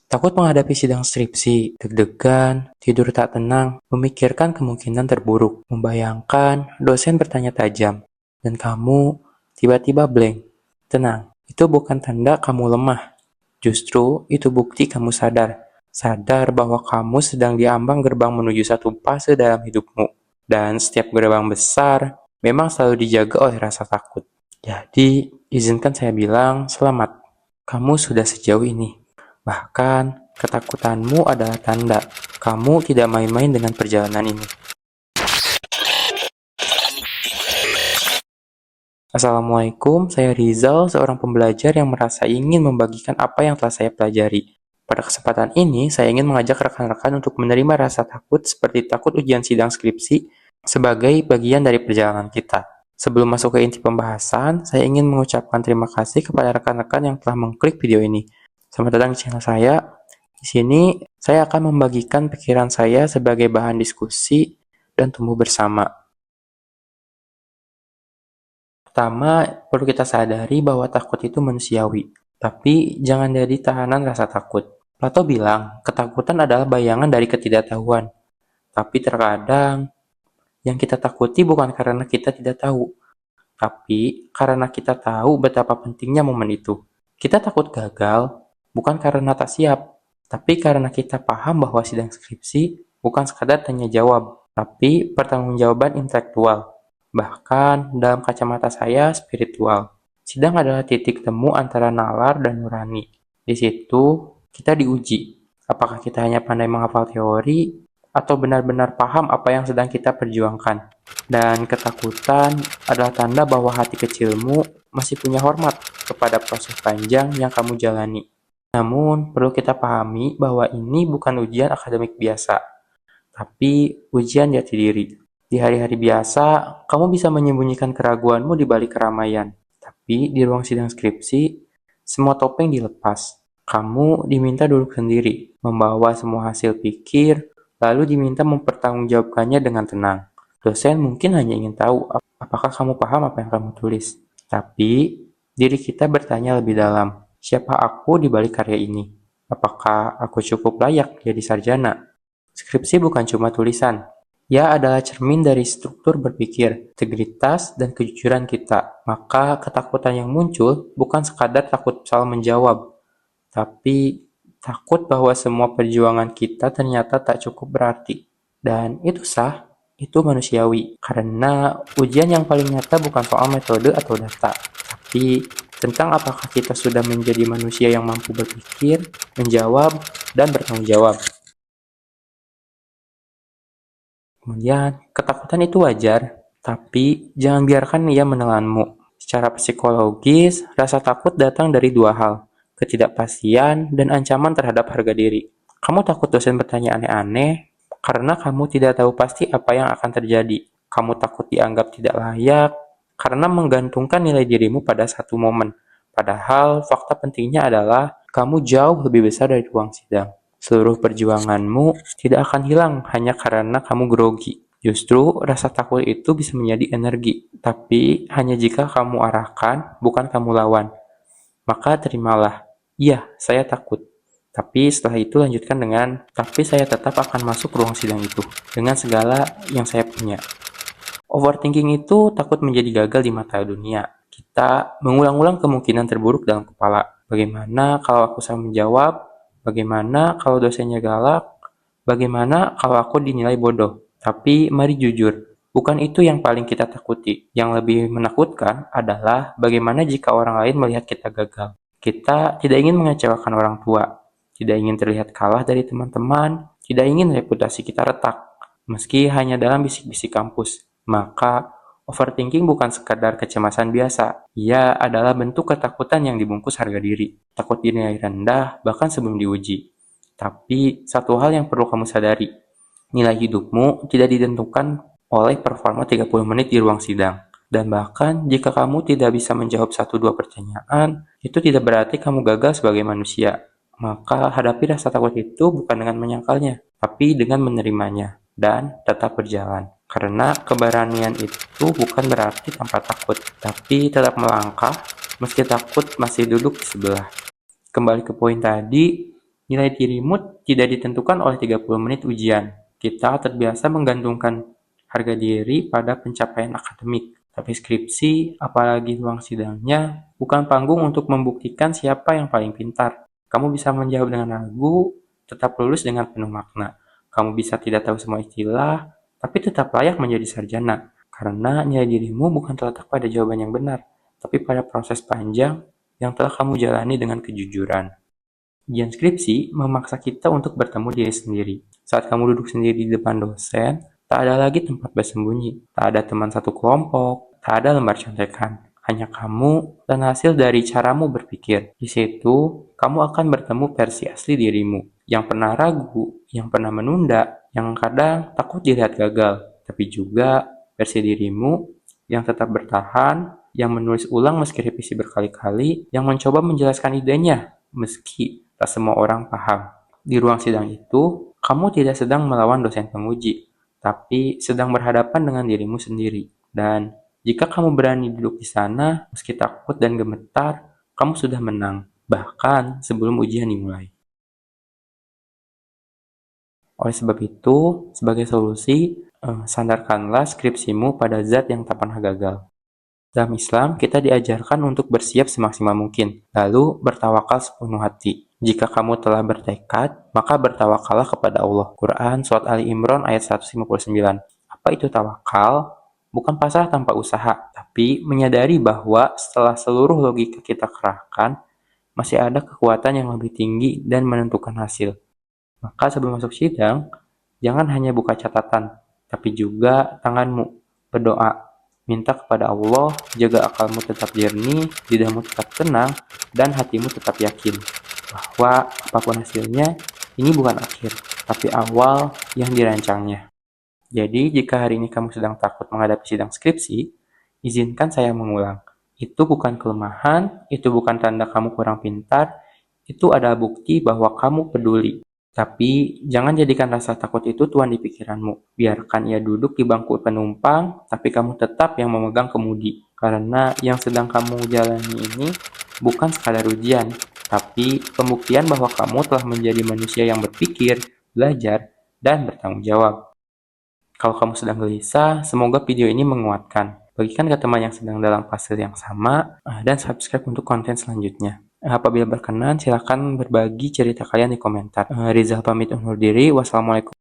Takut menghadapi sidang skripsi, deg-degan, tidur tak tenang, memikirkan kemungkinan terburuk, membayangkan dosen bertanya tajam, dan kamu tiba-tiba blank. Tenang, itu bukan tanda kamu lemah. Justru itu bukti kamu sadar. Sadar bahwa kamu sedang diambang gerbang menuju satu fase dalam hidupmu. Dan setiap gerbang besar memang selalu dijaga oleh rasa takut. Jadi, izinkan saya bilang selamat. Kamu sudah sejauh ini. Bahkan, ketakutanmu adalah tanda kamu tidak main-main dengan perjalanan ini. Assalamualaikum, saya Rizal, seorang pembelajar yang merasa ingin membagikan apa yang telah saya pelajari. Pada kesempatan ini, saya ingin mengajak rekan-rekan untuk menerima rasa takut seperti takut ujian sidang skripsi sebagai bagian dari perjalanan kita. Sebelum masuk ke inti pembahasan, saya ingin mengucapkan terima kasih kepada rekan-rekan yang telah mengklik video ini. Selamat datang di channel saya. Di sini, saya akan membagikan pikiran saya sebagai bahan diskusi dan tumbuh bersama. Pertama, perlu kita sadari bahwa takut itu manusiawi. Tapi, jangan jadi tahanan rasa takut. Plato bilang, ketakutan adalah bayangan dari ketidaktahuan. Tapi terkadang, yang kita takuti bukan karena kita tidak tahu, tapi karena kita tahu betapa pentingnya momen itu. Kita takut gagal, bukan karena tak siap, tapi karena kita paham bahwa sidang skripsi bukan sekadar tanya jawab, tapi pertanggungjawaban intelektual. Bahkan dalam kacamata saya spiritual. Sidang adalah titik temu antara nalar dan nurani. Di situ kita diuji. Apakah kita hanya pandai menghafal teori atau benar-benar paham apa yang sedang kita perjuangkan. Dan ketakutan adalah tanda bahwa hati kecilmu masih punya hormat kepada proses panjang yang kamu jalani. Namun, perlu kita pahami bahwa ini bukan ujian akademik biasa, tapi ujian jati diri. Di hari-hari biasa, kamu bisa menyembunyikan keraguanmu di balik keramaian. Tapi di ruang sidang skripsi, semua topeng dilepas. Kamu diminta duduk sendiri, membawa semua hasil pikir, lalu diminta mempertanggungjawabkannya dengan tenang. Dosen mungkin hanya ingin tahu apakah kamu paham apa yang kamu tulis. Tapi, diri kita bertanya lebih dalam, siapa aku di balik karya ini? Apakah aku cukup layak jadi sarjana? Skripsi bukan cuma tulisan. Ia adalah cermin dari struktur berpikir, integritas, dan kejujuran kita. Maka ketakutan yang muncul bukan sekadar takut salah menjawab, tapi takut bahwa semua perjuangan kita ternyata tak cukup berarti. Dan itu sah, itu manusiawi. Karena ujian yang paling nyata bukan soal metode atau data, tapi tentang apakah kita sudah menjadi manusia yang mampu berpikir, menjawab, dan bertanggung jawab. Kemudian, ketakutan itu wajar, tapi jangan biarkan ia menelanmu. Secara psikologis, rasa takut datang dari dua hal, ketidakpastian dan ancaman terhadap harga diri. Kamu takut dosen bertanya aneh-aneh karena kamu tidak tahu pasti apa yang akan terjadi. Kamu takut dianggap tidak layak karena menggantungkan nilai dirimu pada satu momen. Padahal fakta pentingnya adalah kamu jauh lebih besar dari ruang sidang. Seluruh perjuanganmu tidak akan hilang hanya karena kamu grogi. Justru rasa takut itu bisa menjadi energi, tapi hanya jika kamu arahkan, bukan kamu lawan. Maka terimalah, iya, saya takut. Tapi setelah itu lanjutkan dengan, tapi saya tetap akan masuk ruang sidang itu, dengan segala yang saya punya. Overthinking itu takut menjadi gagal di mata dunia. Kita mengulang-ulang kemungkinan terburuk dalam kepala. Bagaimana kalau aku salah menjawab? Bagaimana kalau dosennya galak? Bagaimana kalau aku dinilai bodoh? Tapi mari jujur, bukan itu yang paling kita takuti. Yang lebih menakutkan adalah bagaimana jika orang lain melihat kita gagal. Kita tidak ingin mengecewakan orang tua, tidak ingin terlihat kalah dari teman-teman, tidak ingin reputasi kita retak, meski hanya dalam bisik-bisik kampus. Maka, overthinking bukan sekadar kecemasan biasa. Ia adalah bentuk ketakutan yang dibungkus harga diri. Takut dinilai rendah, bahkan sebelum diuji. Tapi, satu hal yang perlu kamu sadari. Nilai hidupmu tidak ditentukan oleh performa 30 menit di ruang sidang. Dan bahkan, jika kamu tidak bisa menjawab 1-2 pertanyaan, itu tidak berarti kamu gagal sebagai manusia. Maka, hadapi rasa takut itu bukan dengan menyangkalnya, tapi dengan menerimanya dan tetap berjalan. Karena keberanian itu bukan berarti tanpa takut, tapi tetap melangkah meski takut masih duduk di sebelah. Kembali ke poin tadi, Nilai dirimu tidak ditentukan oleh 30 menit ujian. Kita terbiasa menggantungkan harga diri pada pencapaian akademik. Tapi skripsi, apalagi ruang sidangnya, bukan panggung untuk membuktikan siapa yang paling pintar. Kamu bisa menjawab dengan ragu, tetap lulus dengan penuh makna. Kamu bisa tidak tahu semua istilah, tapi tetap layak menjadi sarjana. Karena nilai dirimu bukan terletak pada jawaban yang benar, tapi pada proses panjang yang telah kamu jalani dengan kejujuran. Ujian skripsi memaksa kita untuk bertemu diri sendiri. Saat kamu duduk sendiri di depan dosen, tak ada lagi tempat bersembunyi. Tak ada teman satu kelompok, tak ada lembar contekan. Hanya kamu dan hasil dari caramu berpikir. Di situ, kamu akan bertemu versi asli dirimu. Yang pernah ragu, yang pernah menunda, yang kadang takut dilihat gagal. Tapi juga versi dirimu yang tetap bertahan, yang menulis ulang meski revisi berkali-kali, yang mencoba menjelaskan idenya meski tak semua orang paham. Di ruang sidang itu, kamu tidak sedang melawan dosen penguji, tapi sedang berhadapan dengan dirimu sendiri. Dan jika kamu berani duduk di sana, meski takut dan gemetar, kamu sudah menang, bahkan sebelum ujian dimulai. Oleh sebab itu, sebagai solusi, sandarkanlah skripsimu pada zat yang tak pernah gagal. Dalam Islam, kita diajarkan untuk bersiap semaksimal mungkin, lalu bertawakal sepenuh hati. Jika kamu telah bertekad, maka bertawakallah kepada Allah. Quran Surat Ali Imran ayat 159. Apa itu tawakal? Bukan pasrah tanpa usaha, tapi menyadari bahwa setelah seluruh logika kita kerahkan, masih ada kekuatan yang lebih tinggi dan menentukan hasil. Maka sebelum masuk sidang, jangan hanya buka catatan, tapi juga tanganmu. Berdoa. Minta kepada Allah, jaga akalmu tetap jernih, lidahmu tetap tenang, dan hatimu tetap yakin bahwa apapun hasilnya, ini bukan akhir, tapi awal yang dirancangnya. Jadi, jika hari ini kamu sedang takut menghadapi sidang skripsi, izinkan saya mengulang. Itu bukan kelemahan, itu bukan tanda kamu kurang pintar, itu adalah bukti bahwa kamu peduli. Tapi jangan jadikan rasa takut itu tuan di pikiranmu. Biarkan ia duduk di bangku penumpang, tapi kamu tetap yang memegang kemudi. Karena yang sedang kamu jalani ini bukan sekadar ujian, tapi pembuktian bahwa kamu telah menjadi manusia yang berpikir, belajar, dan bertanggung jawab. Kalau kamu sedang gelisah, semoga video ini menguatkan. Bagikan ke teman yang sedang dalam fase yang sama, dan subscribe untuk konten selanjutnya. Apabila berkenan, silakan berbagi cerita kalian di komentar. Rizal pamit undur diri. Wassalamualaikum.